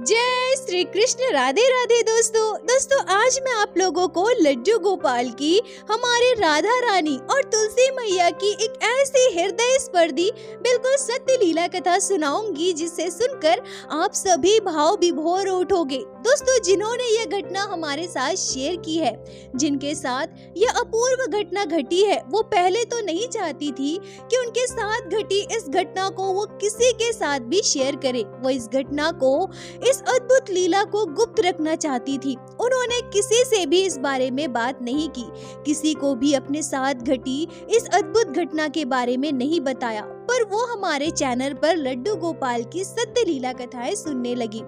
जय श्री कृष्ण। राधे राधे दोस्तों आज मैं आप लोगों को लड्डू गोपाल की, हमारे राधा रानी और तुलसी मैया की एक ऐसी हृदय स्पर्धी बिल्कुल सत्य लीला कथा सुनाऊंगी जिसे सुनकर आप सभी भाव विभोर उठोगे। दोस्तों, जिन्होंने ये घटना हमारे साथ शेयर की है, जिनके साथ यह अपूर्व घटना घटी है, वो पहले तो नहीं चाहती थी कि उनके साथ घटी इस घटना को वो किसी के साथ भी शेयर करे। वो इस घटना को, इस अद्भुत लीला को गुप्त रखना चाहती थी। उन्होंने किसी से भी इस बारे में बात नहीं की, किसी को भी अपने साथ घटी इस अद्भुत घटना के बारे में नहीं बताया। पर वो हमारे चैनल पर लड्डू गोपाल की सत्य लीला कथाएं सुनने लगी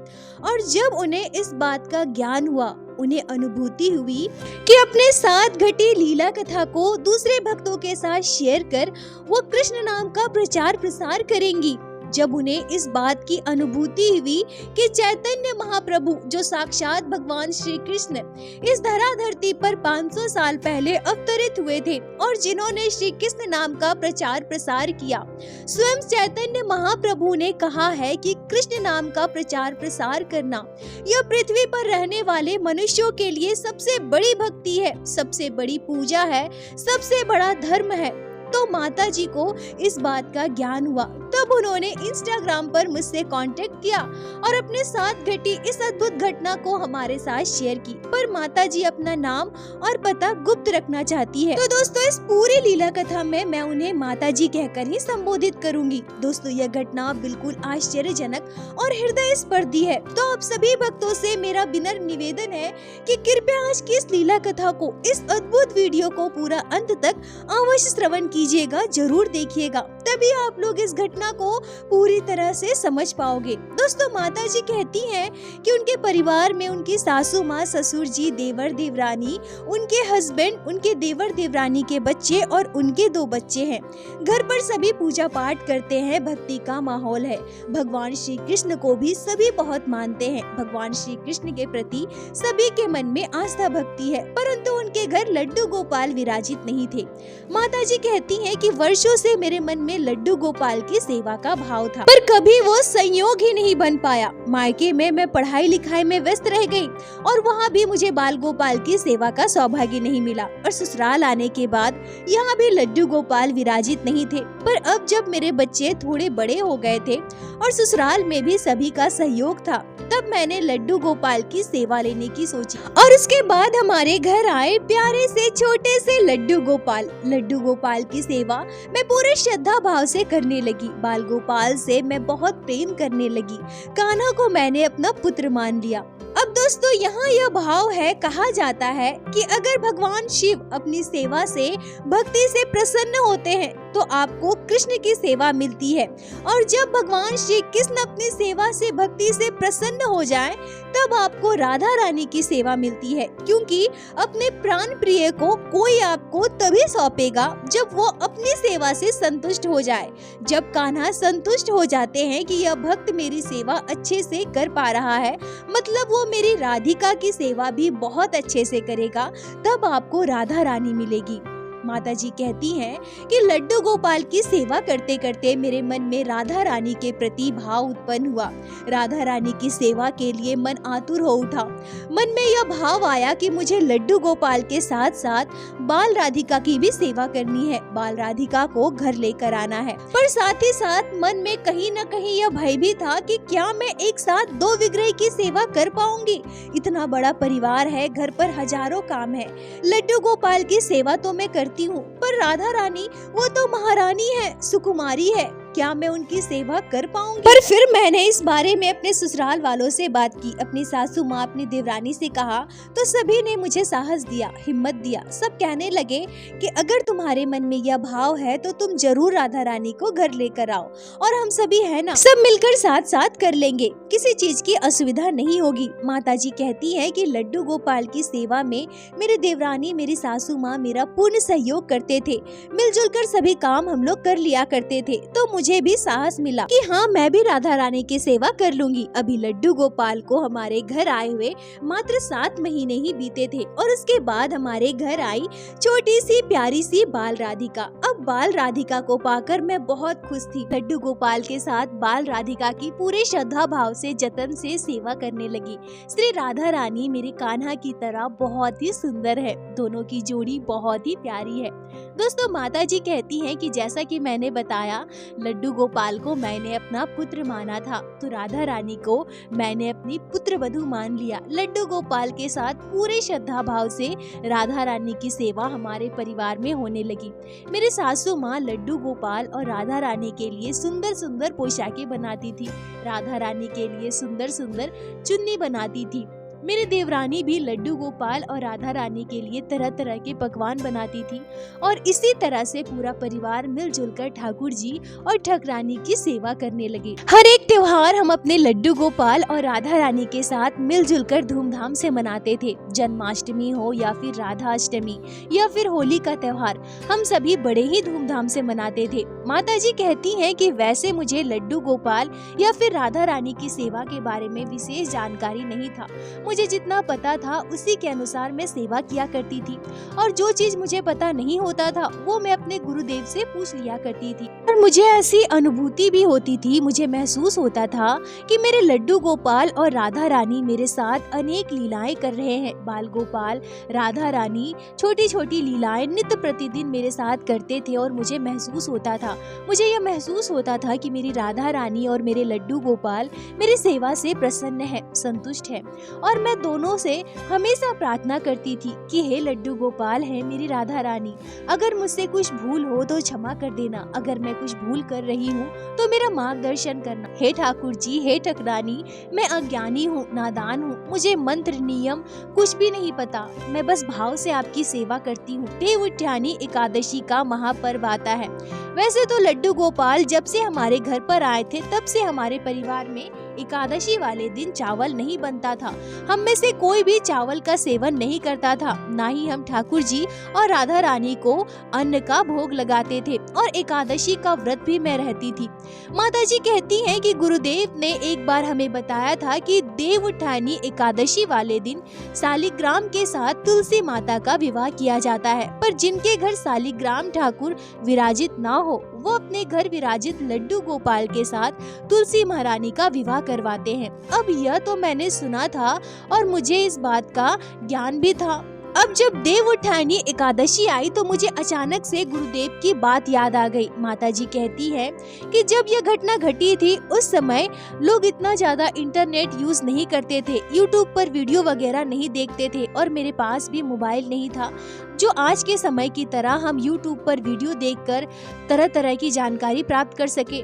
और जब उन्हें इस बात का ज्ञान हुआ, उन्हें अनुभूति हुई कि अपने साथ घटी लीला कथा को दूसरे भक्तों के साथ शेयर कर वो कृष्ण नाम का प्रचार प्रसार करेंगी। जब उन्हें इस बात की अनुभूति हुई कि चैतन्य महाप्रभु, जो साक्षात भगवान श्री कृष्ण इस धरा धरती पर 500 साल पहले अवतरित हुए थे और जिन्होंने श्री कृष्ण नाम का प्रचार प्रसार किया, स्वयं चैतन्य महाप्रभु ने कहा है कि कृष्ण नाम का प्रचार प्रसार करना यह पृथ्वी पर रहने वाले मनुष्यों के लिए सबसे बड़ी भक्ति है, सबसे बड़ी पूजा है, सबसे बड़ा धर्म है। तो माता जी को इस बात का ज्ञान हुआ, तब उन्होंने इंस्टाग्राम पर मुझसे कांटेक्ट किया और अपने साथ घटी इस अद्भुत घटना को हमारे साथ शेयर की। पर माता जी अपना नाम और पता गुप्त रखना चाहती है। तो दोस्तों, इस पूरी लीला कथा में मैं उन्हें माता जी कहकर ही संबोधित करूंगी। दोस्तों, यह घटना बिल्कुल आश्चर्यजनक और हृदय स्पर्धी है। तो आप सभी भक्तों से मेरा विनम्र निवेदन है कि कृपया आज की इस लीला कथा को, इस अद्भुत वीडियो को पूरा अंत तक अवश्य श्रवण कीजिएगा, जरूर देखिएगा, तभी आप लोग इस घटना को पूरी तरह से समझ पाओगे। दोस्तों, माता जी कहती हैं कि उनके परिवार में उनकी सासू माँ, ससुर जी, देवर देवरानी, उनके हस्बैंड, उनके देवर देवरानी के बच्चे और उनके 2 बच्चे हैं। घर पर सभी पूजा पाठ करते हैं, भक्ति का माहौल है। भगवान श्री कृष्ण को भी सभी बहुत मानते हैं। भगवान श्री कृष्ण के प्रति सभी के मन में आस्था भक्ति है, परंतु उनके घर लड्डू गोपाल विराजित नहीं थे। माता जी कहती हैं कि वर्षों से मेरे मन में लड्डू गोपाल की सेवा का भाव था, पर कभी वो संयोग ही नहीं बन पाया। मायके में मैं पढ़ाई लिखाई में व्यस्त रह गई और वहाँ भी मुझे बाल गोपाल की सेवा का सौभाग्य नहीं मिला, और ससुराल आने के बाद यहाँ भी लड्डू गोपाल विराजित नहीं थे। पर अब जब मेरे बच्चे थोड़े बड़े हो गए थे और ससुराल में भी सभी का सहयोग था, तब मैंने लड्डू गोपाल की सेवा लेने की सोची और उसके बाद हमारे घर आए प्यारे से छोटे से लड्डू गोपाल की सेवा मैं पूरे श्रद्धा भाव से करने लगी। बाल गोपाल से मैं बहुत प्रेम करने लगी। कान्हा को मैंने अपना पुत्र मान लिया। अब दोस्तों, यहाँ यह भाव है, कहा जाता है कि अगर भगवान शिव अपनी सेवा से, भक्ति से प्रसन्न होते हैं तो आपको कृष्ण की सेवा मिलती है, और जब भगवान श्री कृष्ण अपनी सेवा से, भक्ति से प्रसन्न हो जाएं, तब आपको राधा रानी की सेवा मिलती है। क्योंकि अपने प्राण प्रिय को कोई आपको तभी सौंपेगा जब वो अपनी सेवा से संतुष्ट हो जाए। जब कान्हा संतुष्ट हो जाते हैं कि यह भक्त मेरी सेवा अच्छे से कर पा रहा है, मतलब वो मेरी राधिका की सेवा भी बहुत अच्छे से करेगा, तब आपको राधा रानी मिलेगी। माता जी कहती हैं कि लड्डू गोपाल की सेवा करते करते मेरे मन में राधा रानी के प्रति भाव उत्पन्न हुआ। राधा रानी की सेवा के लिए मन आतुर हो उठा। मन में यह भाव आया कि मुझे लड्डू गोपाल के साथ साथ बाल राधिका की भी सेवा करनी है, बाल राधिका को घर लेकर आना है। पर साथ ही साथ मन में कहीं न कहीं यह भय भी था कि क्या मैं एक साथ 2 विग्रह की सेवा कर पाऊंगी। इतना बड़ा परिवार है, घर पर हजारों काम है। लड्डू गोपाल की सेवा तो मैं करती हूँ, पर राधा रानी वो तो महारानी है, सुकुमारी है, क्या मैं उनकी सेवा कर पाऊंगी? पर फिर मैंने इस बारे में अपने ससुराल वालों से बात की, अपनी सासू माँ, अपनी देवरानी से कहा, तो सभी ने मुझे साहस दिया, हिम्मत दिया। सब कहने लगे कि अगर तुम्हारे मन में यह भाव है तो तुम जरूर राधा रानी को घर लेकर आओ, और हम सभी है ना, सब मिलकर साथ साथ कर लेंगे, किसी चीज की असुविधा नहीं होगी। माता जी कहती है कि लड्डू गोपाल की सेवा में मेरी देवरानी, मेरी सासू माँ मेरा पूर्ण सहयोग करते थे। मिलजुल कर सभी काम हम लोग कर लिया करते थे। तो मुझे भी साहस मिला कि हाँ, मैं भी राधा रानी की सेवा कर लूंगी। अभी लड्डू गोपाल को हमारे घर आए हुए मात्र 7 महीने ही बीते थे और उसके बाद हमारे घर आई छोटी सी प्यारी सी बाल राधिका। अब बाल राधिका को पाकर मैं बहुत खुश थी। लड्डू गोपाल के साथ बाल राधिका की पूरे श्रद्धा भाव से जतन से सेवा करने लगी। श्री राधा रानी मेरे कान्हा की तरह बहुत ही सुंदर है। दोनों की जोड़ी बहुत ही प्यारी है। दोस्तों, माता जी कहती हैं कि जैसा कि मैंने बताया, लड्डू गोपाल को मैंने अपना पुत्र माना था, तो राधा रानी को मैंने अपनी पुत्र वधू मान लिया। लड्डू गोपाल के साथ पूरे श्रद्धा भाव से राधा रानी की सेवा हमारे परिवार में होने लगी। मेरे सासू माँ लड्डू गोपाल और राधा रानी के लिए सुंदर सुंदर पोशाकें बनाती थी। राधा रानी के लिए सुंदर सुंदर चुन्नी बनाती थी। मेरी देवरानी भी लड्डू गोपाल और राधा रानी के लिए तरह तरह के पकवान बनाती थी और इसी तरह से पूरा परिवार मिलजुल कर ठाकुर जी और ठकरानी की सेवा करने लगे। हर एक त्योहार हम अपने लड्डू गोपाल और राधा रानी के साथ मिलजुल कर धूमधाम से मनाते थे। जन्माष्टमी हो या फिर राधा अष्टमी या फिर होली का त्योहार, हम सभी बड़े ही धूमधाम से मनाते थे। माता जी कहती हैं कि वैसे मुझे लड्डू गोपाल या फिर राधा रानी की सेवा के बारे में विशेष जानकारी नहीं था। मुझे जितना पता था उसी के अनुसार मैं सेवा किया करती थी और जो चीज मुझे पता नहीं होता था वो मैं अपने गुरुदेव से पूछ लिया करती थी। और मुझे ऐसी अनुभूति भी होती थी, मुझे महसूस होता था कि मेरे लड्डू गोपाल और राधा रानी मेरे साथ अनेक लीलाएं कर रहे हैं। बाल गोपाल, राधा रानी छोटी छोटी लीलाएं नित्य प्रतिदिन मेरे साथ करते थे और मुझे महसूस होता था, मुझे यह महसूस होता था कि मेरी राधा रानी और मेरे लड्डू गोपाल मेरी सेवा से प्रसन्न है, संतुष्ट है। और मैं दोनों से हमेशा प्रार्थना करती थी कि हे लड्डू गोपाल, है मेरी राधा रानी, अगर मुझसे कुछ भूल हो तो क्षमा कर देना। अगर मैं कुछ भूल कर रही हूँ तो मेरा मार्गदर्शन करना। हे ठाकुर जी, हे ठकरानी, मैं अज्ञानी हूँ, नादान हूँ, मुझे मंत्र नियम कुछ भी नहीं पता, मैं बस भाव से आपकी सेवा करती हूँ। देव उठानी एकादशी का महापर्व आता है। वैसे तो लड्डू गोपाल जब से हमारे घर पर आए थे तब से हमारे परिवार में एकादशी वाले दिन चावल नहीं बनता था। हम में से कोई भी चावल का सेवन नहीं करता था, ना ही हम ठाकुर जी और राधा रानी को अन्न का भोग लगाते थे और एकादशी का व्रत भी मैं रहती थी। माता जी कहती हैं कि गुरुदेव ने एक बार हमें बताया था कि देव उठानी एकादशी वाले दिन शालिग्राम के साथ तुलसी माता का विवाह किया जाता है, पर जिनके घर शालिग्राम ठाकुर विराजित ना हो वो अपने घर विराजित लड्डू गोपाल के साथ तुलसी महारानी का विवाह करवाते हैं। अब यह तो मैंने सुना था और मुझे इस बात का ज्ञान भी था। अब जब देव उठानी एकादशी आई तो मुझे अचानक से गुरुदेव की बात याद आ गई। माता जी कहती है कि जब यह घटना घटी थी उस समय लोग इतना ज्यादा इंटरनेट यूज नहीं करते थे, यूट्यूब पर वीडियो वगैरह नहीं देखते थे और मेरे पास भी मोबाइल नहीं था जो आज के समय की तरह हम यूट्यूब पर वीडियो देखकर तरह तरह की जानकारी प्राप्त कर सके।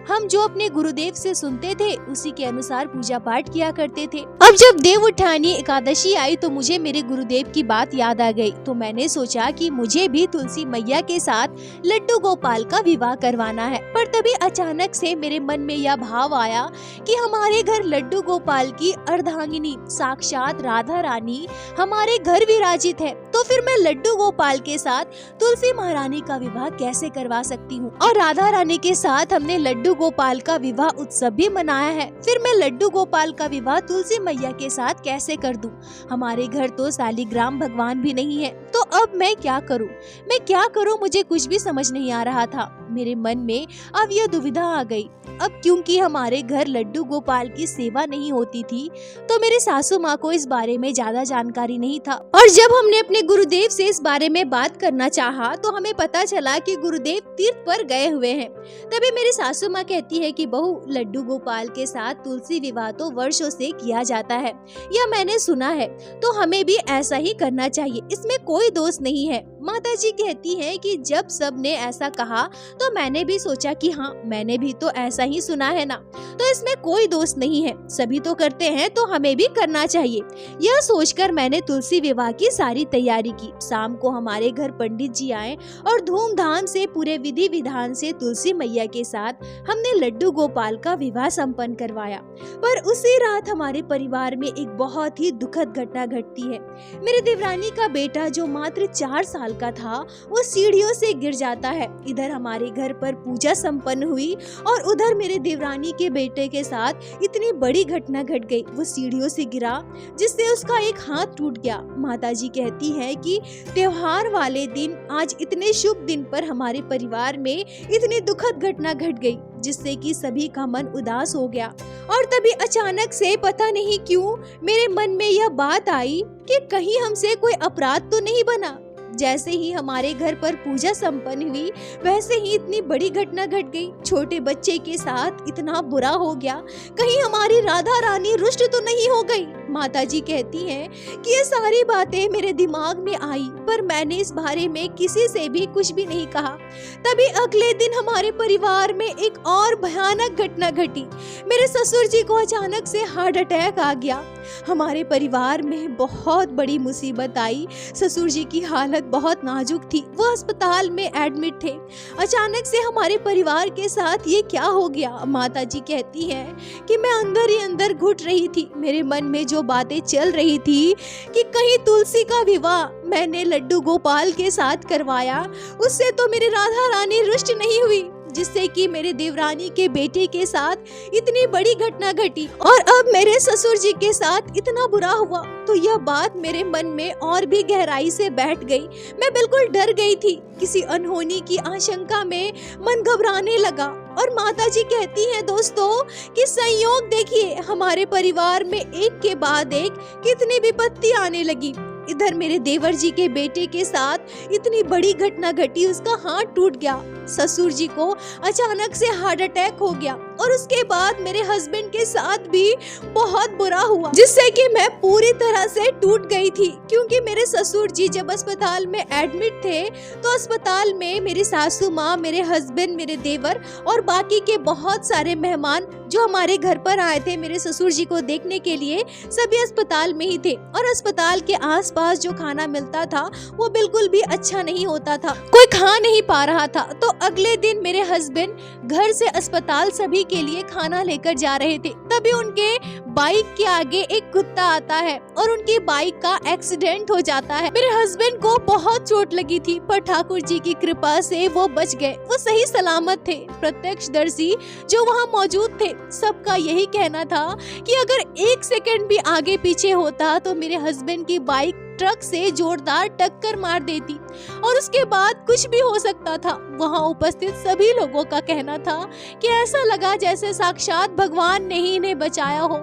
हम जो अपने गुरुदेव से सुनते थे उसी के अनुसार पूजा पाठ किया करते थे। अब जब देव उठानी एकादशी आई तो मुझे मेरे गुरुदेव की बात याद आ गई, तो मैंने सोचा कि मुझे भी तुलसी मैया के साथ लड्डू गोपाल का विवाह करवाना है। पर तभी अचानक से मेरे मन में यह भाव आया कि हमारे घर लड्डू गोपाल की अर्धांगिनी साक्षात राधा रानी हमारे घर विराजित है, तो फिर मैं लड्डू गोपाल के साथ तुलसी महारानी का विवाह कैसे करवा सकती हूँ। और राधा रानी के साथ हमने लड्डू गोपाल का विवाह उत्सव भी मनाया है, फिर मैं लड्डू गोपाल का विवाह तुलसी मैया के साथ कैसे कर दूं? हमारे घर तो शालिग्राम भगवान भी नहीं है, तो अब मैं क्या करूं? मुझे कुछ भी समझ नहीं आ रहा था। मेरे मन में अब यह दुविधा आ गई। अब क्योंकि हमारे घर लड्डू गोपाल की सेवा नहीं होती थी तो मेरे सासू माँ को इस बारे में ज्यादा जानकारी नहीं था, और जब हमने अपने गुरुदेव से इस बारे में बात करना चाहा तो हमें पता चला कि गुरुदेव तीर्थ पर गए हुए हैं। तभी मेरी सासू माँ कहती है कि बहू, लड्डू गोपाल के साथ तुलसी विवाह तो वर्षों से किया जाता है, यह मैंने सुना है, तो हमें भी ऐसा ही करना चाहिए, इसमें कोई दोष नहीं है। माता जी कहती हैं कि जब सब ने ऐसा कहा तो मैंने भी सोचा कि हाँ, मैंने भी तो ऐसा ही सुना है ना, तो इसमें कोई दोष नहीं है, सभी तो करते हैं तो हमें भी करना चाहिए। यह सोचकर मैंने तुलसी विवाह की सारी तैयारी की। शाम को हमारे घर पंडित जी आए और धूमधाम से पूरे विधि विधान से तुलसी मैया के साथ हमने लड्डू गोपाल का विवाह संपन्न करवाया। पर उसी रात हमारे परिवार में एक बहुत ही दुखद घटना घटती है। मेरे देवरानी का बेटा जो मात्र 4 साल का था वो सीढ़ियों से गिर जाता है। इधर हमारे घर पर पूजा संपन्न हुई और उधर मेरे देवरानी के बेटे के साथ इतनी बड़ी घटना घट गई। वो सीढ़ियों से गिरा जिससे उसका एक हाथ टूट गया। माताजी कहती है कि त्योहार वाले दिन आज इतने शुभ दिन पर हमारे परिवार में इतनी दुखद घटना घट गई जिससे कि सभी का मन उदास हो गया। और तभी अचानक से पता नहीं क्यों मेरे मन में यह बात आई कि कहीं हमसे कोई अपराध तो नहीं बना। जैसे ही हमारे घर पर पूजा संपन्न हुई वैसे ही इतनी बड़ी घटना घट गई। छोटे बच्चे के साथ इतना बुरा हो गया, कहीं हमारी राधा रानी रुष्ट तो नहीं हो गई। माताजी कहती हैं कि ये सारी बातें मेरे दिमाग में आई पर मैंने इस बारे में किसी से भी कुछ भी नहीं कहा। तभी अगले दिन हमारे परिवार में एक और भयानक घटना घटी। मेरे ससुर जी को अचानक से हार्ट अटैक आ गया। हमारे परिवार में बहुत बड़ी मुसीबत आई। ससुर जी की हालत बहुत नाजुक थी, वो अस्पताल में एडमिट थे। अचानक से हमारे परिवार के साथ ये क्या हो गया। माताजी कहती हैं कि मैं अंदर ही अंदर घुट रही थी। मेरे मन में जो बातें चल रही थी कि कहीं तुलसी का विवाह मैंने लड्डू गोपाल के साथ करवाया, उससे तो मेरी राधा रानी रुष्ट नहीं हुई, जिससे कि मेरे देवरानी के बेटे के साथ इतनी बड़ी घटना घटी और अब मेरे ससुर जी के साथ इतना बुरा हुआ। तो यह बात मेरे मन में और भी गहराई से बैठ गई। मैं बिल्कुल डर गई थी। किसी अनहोनी की आशंका में मन घबराने लगा। और माताजी कहती हैं दोस्तों कि संयोग देखिए हमारे परिवार में एक के बाद एक कितनी विपत्ति आने लगी। इधर मेरे देवर जी के बेटे के साथ इतनी बड़ी घटना घटी, उसका हाथ टूट गया। ससुर जी को अचानक से हार्ट अटैक हो गया और उसके बाद मेरे हस्बैंड के साथ भी बहुत बुरा हुआ, जिससे कि मैं पूरी तरह से टूट गई थी। क्योंकि मेरे ससुर जी जब अस्पताल में एडमिट थे तो अस्पताल में मेरी सासू माँ, मेरे हस्बैंड, मेरे देवर और बाकी के बहुत सारे मेहमान जो हमारे घर पर आए थे मेरे ससुर जी को देखने के लिए, सभी अस्पताल में ही थे। और अस्पताल के आसपास जो खाना मिलता था वो बिल्कुल भी अच्छा नहीं होता था, कोई खा नहीं पा रहा था। तो अगले दिन मेरे हस्बैंड घर से अस्पताल सभी के लिए खाना लेकर जा रहे थे। तभी उनके बाइक के आगे एक कुत्ता आता है और उनकी बाइक का एक्सीडेंट हो जाता है। मेरे हस्बैंड को बहुत चोट लगी थी पर ठाकुर जी की कृपा से वो बच गए, वो सही सलामत थे। प्रत्यक्षदर्शी जो वहाँ मौजूद थे सबका यही कहना था कि अगर 1 सेकंड भी आगे पीछे होता तो मेरे हस्बैंड की बाइक ट्रक से जोरदार टक्कर मार देती और उसके बाद कुछ भी हो सकता था। वहाँ उपस्थित सभी लोगों का कहना था कि ऐसा लगा जैसे साक्षात भगवान ने ही इन्हें बचाया हो।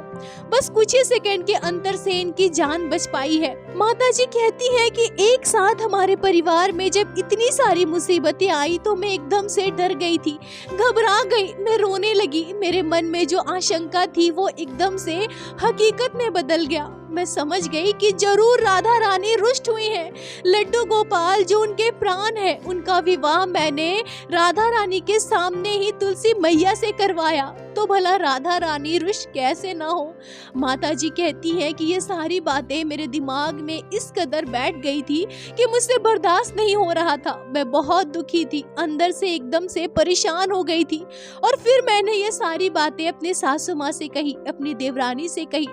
बस कुछ ही सेकंड के अंतर से इनकी जान बच पाई है। माताजी कहती है कि एक साथ हमारे परिवार में जब इतनी सारी मुसीबतें आई तो मैं एकदम से डर गई थी, घबरा गई, मैं रोने लगी। मेरे मन में जो आशंका थी वो एकदम से हकीकत में बदल गया। मैं समझ गई कि जरूर राधा रानी रुष्ट हुई हैं। लड्डू गोपाल जो उनके प्राण है, उनका विवाह मैंने राधा रानी के सामने ही तुलसी मैया से करवाया, तो भला राधा रानी रुष्ट कैसे ना हो। माताजी कहती हैं कि ये सारी बातें मेरे दिमाग में इस कदर बैठ गई थी कि मुझसे बर्दाश्त नहीं हो रहा था। मैं बहुत दुखी थी, अंदर से एकदम से परेशान हो गई थी। और फिर मैंने ये सारी बातें अपने सासू माँ से कही, अपनी देवरानी से कही।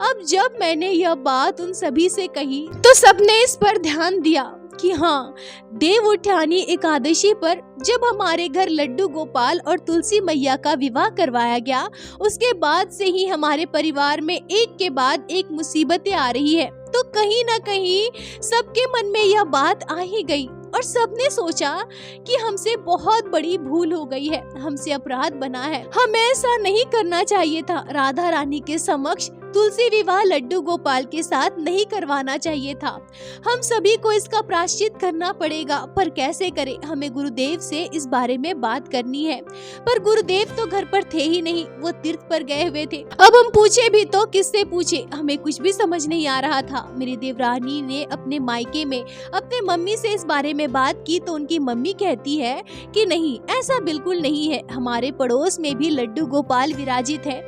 अब जब मैंने यह बात उन सभी से कही तो सबने इस पर ध्यान दिया कि हाँ, देव उठानी एकादशी पर जब हमारे घर लड्डू गोपाल और तुलसी मैया का विवाह करवाया गया, उसके बाद से ही हमारे परिवार में एक के बाद एक मुसीबतें आ रही है। तो कहीं ना कहीं सबके मन में यह बात आ ही गई और सबने सोचा कि हमसे बहुत बड़ी भूल हो गई है, हमसे अपराध बना है, हमें ऐसा नहीं करना चाहिए था। राधा रानी के समक्ष तुलसी विवाह लड्डू गोपाल के साथ नहीं करवाना चाहिए था। हम सभी को इसका प्रायश्चित करना पड़ेगा, पर कैसे करें? हमें गुरुदेव से इस बारे में बात करनी है। पर गुरुदेव तो घर पर थे ही नहीं, वो तीर्थ पर गए हुए थे। अब हम पूछे भी तो किससे पूछे? हमें कुछ भी समझ नहीं आ रहा था। मेरी देवरानी ने अपने मायके में अपने मम्मी से इस बारे में बात की तो उनकी मम्मी कहती है कि नहीं, ऐसा बिल्कुल नहीं है। हमारे पड़ोस में भी लड्डू गोपाल विराजित है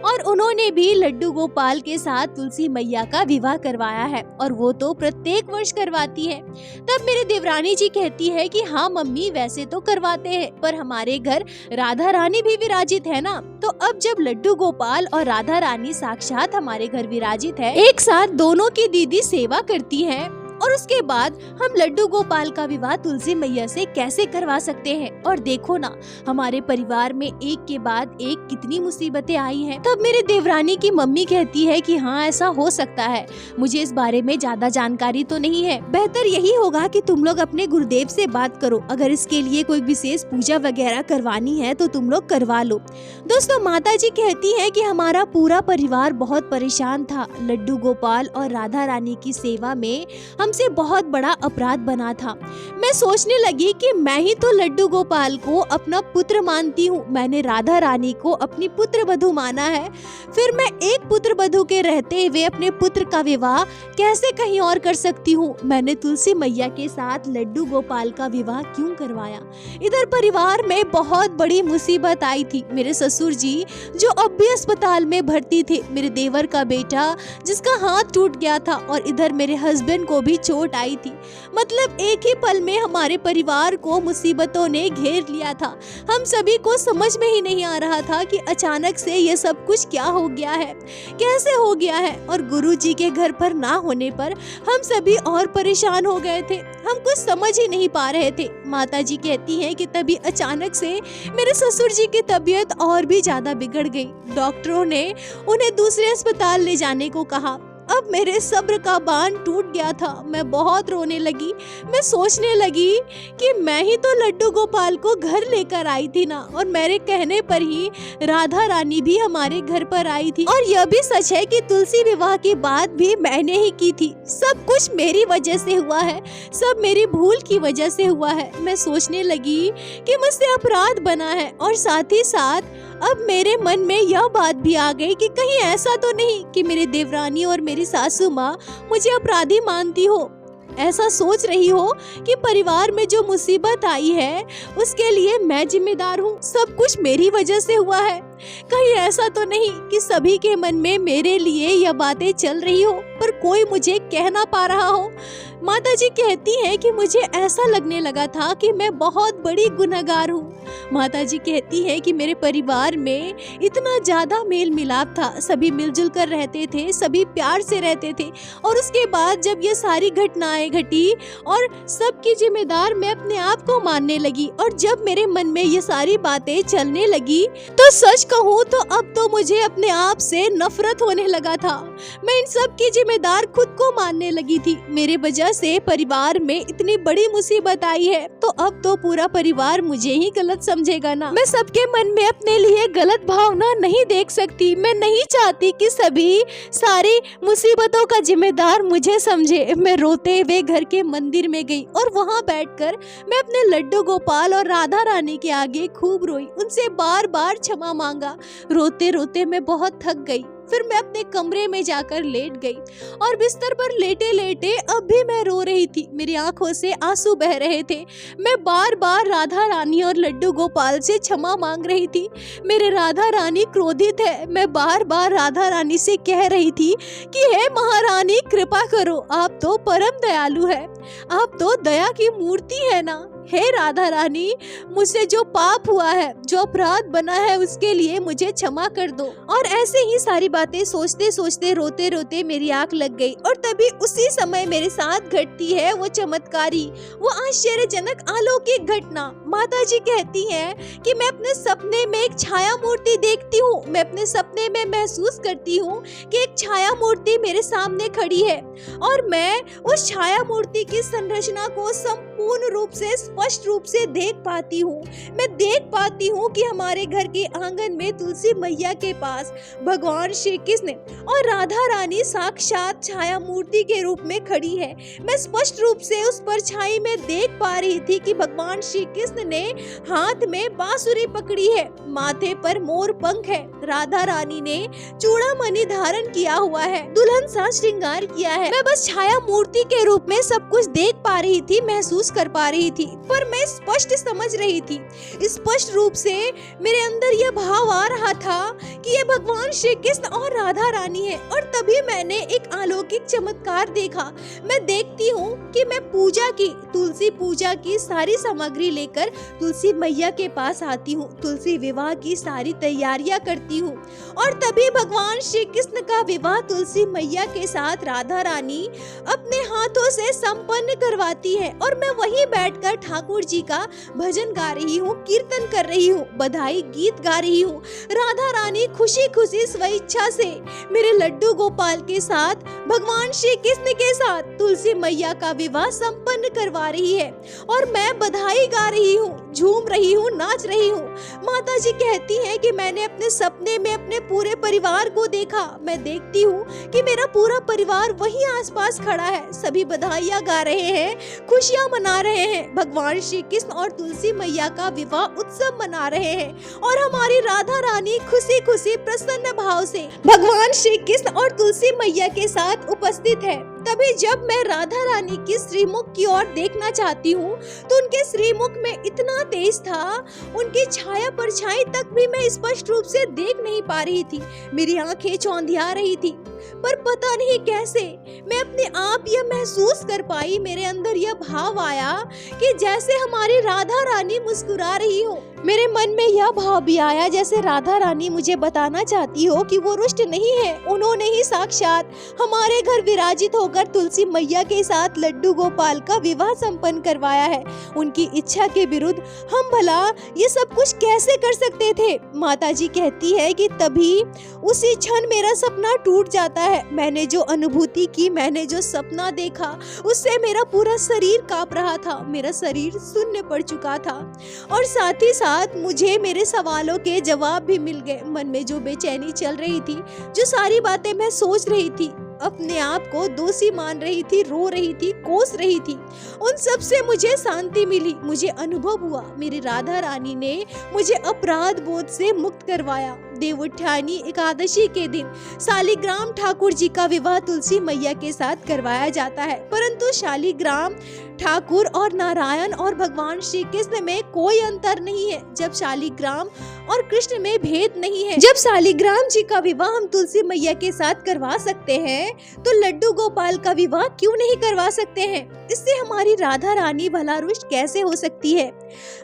और उन्होंने भी लड्डू गोपाल गोपाल के साथ तुलसी मैया का विवाह करवाया है, और वो तो प्रत्येक वर्ष करवाती है। तब मेरी देवरानी जी कहती है कि हाँ मम्मी, वैसे तो करवाते हैं, पर हमारे घर राधा रानी भी विराजित है ना। तो अब जब लड्डू गोपाल और राधा रानी साक्षात हमारे घर विराजित है, एक साथ दोनों की दीदी सेवा करती है, और उसके बाद हम लड्डू गोपाल का विवाह तुलसी मैया से कैसे करवा सकते हैं। और देखो ना, हमारे परिवार में एक के बाद एक कितनी मुसीबतें आई हैं। तब मेरे देवरानी की मम्मी कहती है कि हाँ ऐसा हो सकता है, मुझे इस बारे में ज्यादा जानकारी तो नहीं है, बेहतर यही होगा कि तुम लोग अपने गुरुदेव से बात करो, अगर इसके लिए कोई विशेष पूजा वगैरह करवानी है तो तुम लोग करवा लो। दोस्तों, माता जी कहती है कि हमारा पूरा परिवार बहुत परेशान था। लड्डू गोपाल और राधा रानी की सेवा में हमसे बहुत बड़ा अपराध बना था। मैं सोचने लगी कि मैं ही तो लड्डू गोपाल को अपना पुत्र मानती हूँ, मैंने राधा रानी को अपनी पुत्र वधू माना है, फिर मैं एक पुत्र वधू के रहते हुए अपने पुत्र का विवाह कैसे कहीं और कर सकती हूँ। मैंने तुलसी मैया के साथ लड्डू गोपाल का विवाह क्यों करवाया। इधर परिवार में बहुत बड़ी मुसीबत आई थी। मेरे ससुर जी जो अब भी अस्पताल में भर्ती थे, मेरे देवर का बेटा जिसका हाथ टूट गया था, और इधर मेरे हस्बैंड को भी चोट आई थी। मतलब एक ही पल में हमारे परिवार को मुसीबतों ने घेर लिया था। हम सभी को समझ में ही नहीं आ रहा था कि अचानक से ये सब कुछ क्या हो गया है, कैसे हो गया है। और गुरुजी के घर पर ना होने पर हम सभी और परेशान हो गए थे, हम कुछ समझ ही नहीं पा रहे थे। माता जी कहती हैं कि तभी अचानक से मेरे ससुर जी की तबीयत और भी ज्यादा बिगड़ गई। डॉक्टरों ने उन्हें दूसरे अस्पताल ले जाने को कहा। अब मेरे सब्र का बांध टूट गया था। मैं बहुत रोने लगी। मैं सोचने लगी कि मैं ही तो लड्डू गोपाल को घर लेकर आई थी ना, और मेरे कहने पर ही राधा रानी भी हमारे घर पर आई थी। और यह भी सच है कि तुलसी विवाह की बात भी मैंने ही की थी। सब कुछ मेरी वजह से हुआ है, सब मेरी भूल की वजह से हुआ है। मैं सोचने लगी कि मुझसे अपराध बना है, और साथ ही साथ अब मेरे मन में यह बात भी आ गई कि कहीं ऐसा तो नहीं कि मेरे देवरानी और मेरी सासू माँ मुझे अपराधी मानती हो, ऐसा सोच रही हो कि परिवार में जो मुसीबत आई है उसके लिए मैं जिम्मेदार हूँ, सब कुछ मेरी वजह से हुआ है। कहीं ऐसा तो नहीं कि सभी के मन में मेरे लिए यह बातें चल रही हो, पर कोई मुझे कह ना पा रहा हो। माता जी कहती हैं कि मुझे ऐसा लगने लगा था कि मैं बहुत बड़ी गुनहगार हूँ। माता जी कहती हैं कि मेरे परिवार में इतना ज्यादा मेल मिलाप था, सभी मिलजुल कर रहते थे, सभी प्यार से रहते थे, और उसके बाद जब ये सारी घटनाएं घटी और सबकी जिम्मेदार मैं अपने आप को मानने लगी, और जब मेरे मन में ये सारी बातें चलने लगी तो सच कहूँ तो अब तो मुझे अपने आप से नफरत होने लगा था। मैं इन सब की जिम्मेदार खुद को मानने लगी थी। मेरे वजह से परिवार में इतनी बड़ी मुसीबत आई है, तो अब तो पूरा परिवार मुझे ही गलत समझेगा ना। मैं सबके मन में अपने लिए गलत भावना नहीं देख सकती। मैं नहीं चाहती कि सभी सारी मुसीबतों का जिम्मेदार मुझे समझे। मैं रोते हुए घर के मंदिर में गई, और वहाँ बैठकर मैं अपने लड्डू गोपाल और राधा रानी के आगे खूब रोई, उनसे बार बार क्षमा मांगा। रोते रोते मैं बहुत थक गई। फिर मैं अपने कमरे में जाकर लेट गई, और बिस्तर पर लेटे लेटे अब भी मैं रो रही थी। मेरी आंखों से आंसू बह रहे थे। मैं बार बार राधा रानी और लड्डू गोपाल से क्षमा मांग रही थी। मेरे राधा रानी क्रोधित है। मैं बार बार राधा रानी से कह रही थी कि हे महारानी, कृपा करो, आप तो परम दयालु है, आप तो दया की मूर्ति है ना। हे राधा रानी, मुझसे जो पाप हुआ है, जो अपराध बना है, उसके लिए मुझे क्षमा कर दो। और ऐसे ही सारी बातें सोचते सोचते रोते रोते मेरी आंख लग गई, और तभी उसी समय मेरे साथ घटती है वो चमत्कारी, वो आश्चर्यजनक अलौकिक घटना। माता जी कहती हैं कि मैं अपने सपने में एक छाया मूर्ति देखती हूँ। मैं अपने सपने में महसूस करती हूँ कि एक छाया मूर्ति मेरे सामने खड़ी है, और मैं उस छाया मूर्ति की संरचना को संपूर्ण रूप से स्पष्ट रूप से देख पाती हूँ। मैं देख पाती हूँ कि हमारे घर के आंगन में तुलसी मैया के पास भगवान श्री कृष्ण और राधा रानी साक्षात छाया मूर्ति मूर्ति के रूप में खड़ी है। मैं स्पष्ट रूप से उस परछाई में देख पा रही थी कि भगवान श्री कृष्ण ने हाथ में बांसुरी पकड़ी है, माथे पर मोर पंख है, राधा रानी ने चूड़ामणि धारण किया हुआ है, दुल्हन सा श्रृंगार किया है। मैं बस छाया मूर्ति के रूप में सब कुछ देख पा रही थी, महसूस कर पा रही थी, पर मैं स्पष्ट समझ रही थी, स्पष्ट रूप से मेरे अंदर यह भाव आ रहा था कि ये भगवान श्री कृष्ण और राधा रानी है। और तभी मैंने एक अलौकिक चमत्कार देखा। मैं देखती हूँ कि मैं पूजा की, तुलसी पूजा की सारी सामग्री लेकर तुलसी मैया के पास आती हूँ, तुलसी विवाह की सारी तैयारियां करती हूँ, और तभी भगवान श्री कृष्ण का विवाह तुलसी मैया के साथ राधा रानी अपने हाथों से संपन्न करवाती है। और मैं वहीं बैठकर ठाकुर जी का भजन गा रही हूँ, कीर्तन कर रही हूँ, बधाई गीत गा रही हूँ। राधा रानी खुशी खुशी स्वेच्छा से मेरे लड्डू गोपाल के साथ, भगवान श्री कृष्ण के साथ तुलसी मैया का विवाह संपन्न करवा रही है, और मैं बधाई गा रही हूँ, झूम रही हूँ, नाच रही हूँ। माता जी कहती हैं कि मैंने अपने सपने में अपने पूरे परिवार को देखा। मैं देखती हूँ कि मेरा पूरा परिवार वहीं आसपास खड़ा है, सभी बधाइयाँ गा रहे हैं, खुशियाँ मना रहे हैं, भगवान श्री कृष्ण और तुलसी मैया का विवाह उत्सव मना रहे हैं, और हमारी राधा रानी खुशी खुशी प्रसन्न भाव से भगवान श्री कृष्ण और तुलसी मैया के साथ उपस्थित है। तभी जब मैं राधा रानी की श्रीमुख की ओर देखना चाहती हूँ तो उनके श्रीमुख में इतना तेज था, उनकी छाया परछाई तक भी मैं स्पष्ट रूप से देख नहीं पा रही थी। मेरी आंखें चौंधिया रही थी, पर पता नहीं कैसे मैं अपने आप यह महसूस कर पाई, मेरे अंदर यह भाव आया कि जैसे हमारी राधा रानी मुस्कुरा रही हो। मेरे मन में यह भाव भी आया जैसे राधा रानी मुझे बताना चाहती हो कि वो रुष्ट नहीं है, उन्होंने ही साक्षात हमारे घर विराजित होकर तुलसी मैया के साथ लड्डू गोपाल का विवाह संपन्न करवाया है। उनकी इच्छा के विरुद्ध हम भला ये सब कुछ कैसे कर सकते थे। माता जी कहती है कि तभी उसी क्षण मेरा सपना टूट जाता है। मैंने जो अनुभूति की, मैंने जो सपना देखा, उससे मेरा पूरा शरीर कांप रहा था, मेरा शरीर शून्य पड़ चुका था, और साथ ही साथ मुझे मेरे सवालों के जवाब भी मिल गए। मन में जो बेचैनी चल रही थी, जो सारी बातें मैं सोच रही थी, अपने आप को दोषी मान रही थी, रो रही थी, कोस रही थी, उन सब से मुझे शांति मिली। मुझे अनुभव हुआ मेरी राधा रानी ने मुझे अपराध बोध से मुक्त करवाया। देवउठानी एकादशी के दिन शालिग्राम ठाकुर जी का विवाह तुलसी मैया के साथ करवाया जाता है, परंतु शालिग्राम ठाकुर और नारायण और भगवान श्री कृष्ण में कोई अंतर नहीं है। जब शालिग्राम और कृष्ण में भेद नहीं है, जब शालिग्राम जी का विवाह हम तुलसी मैया के साथ करवा सकते हैं, तो लड्डू गोपाल का विवाह क्यों नहीं करवा सकते हैं। इससे हमारी राधा रानी भला रुष्ट कैसे हो सकती है।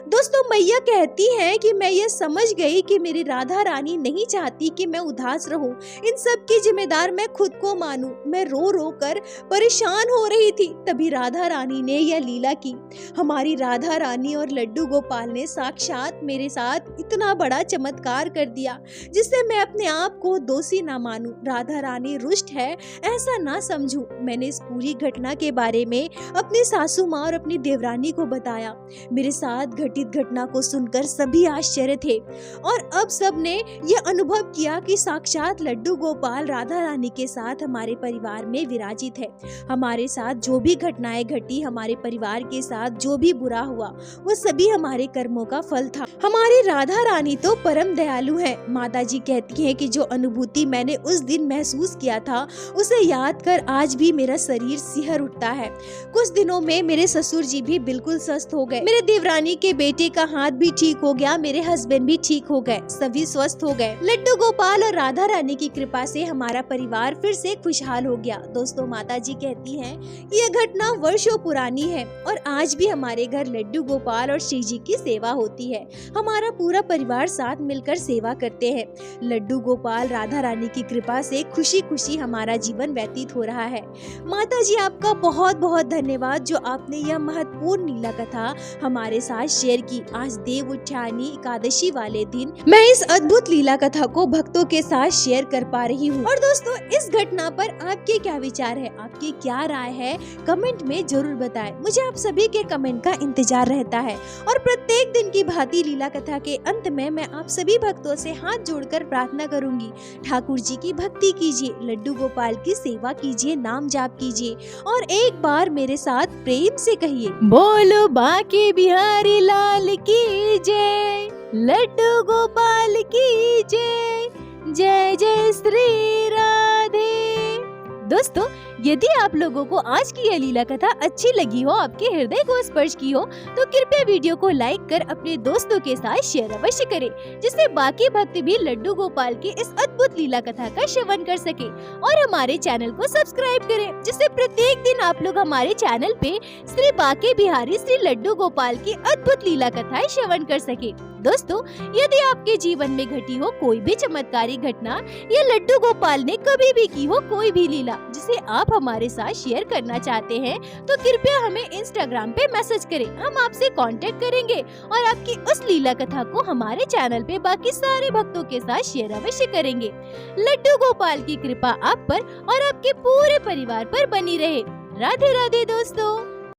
दोस्तों, मैया कहती हैं कि मैं ये समझ गई कि मेरी राधा रानी नहीं चाहती कि मैं उदास रहूं, इन सब की जिम्मेदार मैं खुद को मानूं। मैं रो रो कर परेशान हो रही थी, तभी राधा रानी ने यह लीला की। हमारी राधा रानी और लड्डू गोपाल ने साक्षात मेरे साथ इतना बड़ा चमत्कार कर दिया, जिससे मैं अपने आप को दोषी ना मानूं, राधा रानी रुष्ट है ऐसा ना समझूं। मैंने इस पूरी घटना के बारे में अपनी सासू माँ और अपनी देवरानी को बताया। मेरे साथ घटित घटना को सुनकर सभी आश्चर्य थे, और अब सब ने यह अनुभव किया कि साक्षात लड्डू गोपाल राधा रानी के साथ हमारे परिवार में विराजित है। हमारे साथ जो भी घटनाएं घटी, हमारे परिवार के साथ जो भी बुरा हुआ, वो सभी हमारे कर्मों का फल था। हमारी राधा रानी तो परम दयालु है। माता जी कहती है कि जो अनुभूति मैंने उस दिन महसूस किया था, उसे याद कर आज भी मेरा शरीर सिहर उठता है। कुछ दिनों में मेरे ससुर जी भी बिल्कुल स्वस्थ हो गए, मेरे देवरानी के बेटे का हाथ भी ठीक हो गया, मेरे हस्बैंड भी ठीक हो गए, सभी स्वस्थ हो गए। लड्डू गोपाल और राधा रानी की कृपा से हमारा परिवार फिर से खुशहाल हो गया। दोस्तों, माता जी कहती हैं कि यह घटना वर्षों पुरानी है, और आज भी हमारे घर लड्डू गोपाल और श्री जी की सेवा होती है। हमारा पूरा परिवार साथ मिलकर सेवा करते हैं। लड्डू गोपाल राधा रानी की कृपा से खुशी खुशी हमारा जीवन व्यतीत हो रहा है। माता जी, आपका बहुत बहुत धन्यवाद। धन्यवाद जो आपने यह महत्वपूर्ण लीला कथा हमारे साथ शेयर की। आज देव उठ्यानी एकादशी वाले दिन मैं इस अद्भुत लीला कथा को भक्तों के साथ शेयर कर पा रही हूँ। और दोस्तों, इस घटना पर आपके क्या विचार है, आपकी क्या राय है, कमेंट में जरूर बताएं। मुझे आप सभी के कमेंट का इंतजार रहता है। और प्रत्येक दिन की भांति लीला कथा के अंत में मैं आप सभी भक्तों से हाथ जोड़कर प्रार्थना करूंगी, ठाकुर जी की भक्ति कीजिए, लड्डू गोपाल की सेवा कीजिए, नाम जाप कीजिए और एक बार मेरे साथ प्रेम से कहिए, बोलो बांके बिहारी लाल की जय, लड्डू गोपाल की जय, जय जय श्री राधे। दोस्तों, यदि आप लोगों को आज की यह लीला कथा अच्छी लगी हो, आपके हृदय को स्पर्श की हो, तो कृपया वीडियो को लाइक कर अपने दोस्तों के साथ शेयर अवश्य करें, जिससे बाकी भक्त भी लड्डू गोपाल की इस अद्भुत लीला कथा का श्रवण कर सके। और हमारे चैनल को सब्सक्राइब करें, जिससे प्रत्येक दिन आप लोग हमारे चैनल पे श्री बांके बिहारी श्री लड्डू गोपाल की अद्भुत लीला कथाएं श्रवण कर सके। दोस्तों, यदि आपके जीवन में घटी हो कोई भी चमत्कारी घटना या लड्डू गोपाल ने कभी भी की हो कोई भी लीला जिसे आप हमारे साथ शेयर करना चाहते हैं, तो कृपया हमें इंस्टाग्राम पे मैसेज करें। हम आपसे कांटेक्ट करेंगे और आपकी उस लीला कथा को हमारे चैनल पे बाकी सारे भक्तों के साथ शेयर अवश्य करेंगे। लड्डू गोपाल की कृपा आप पर और आपके पूरे परिवार पर बनी रहे। राधे राधे दोस्तों।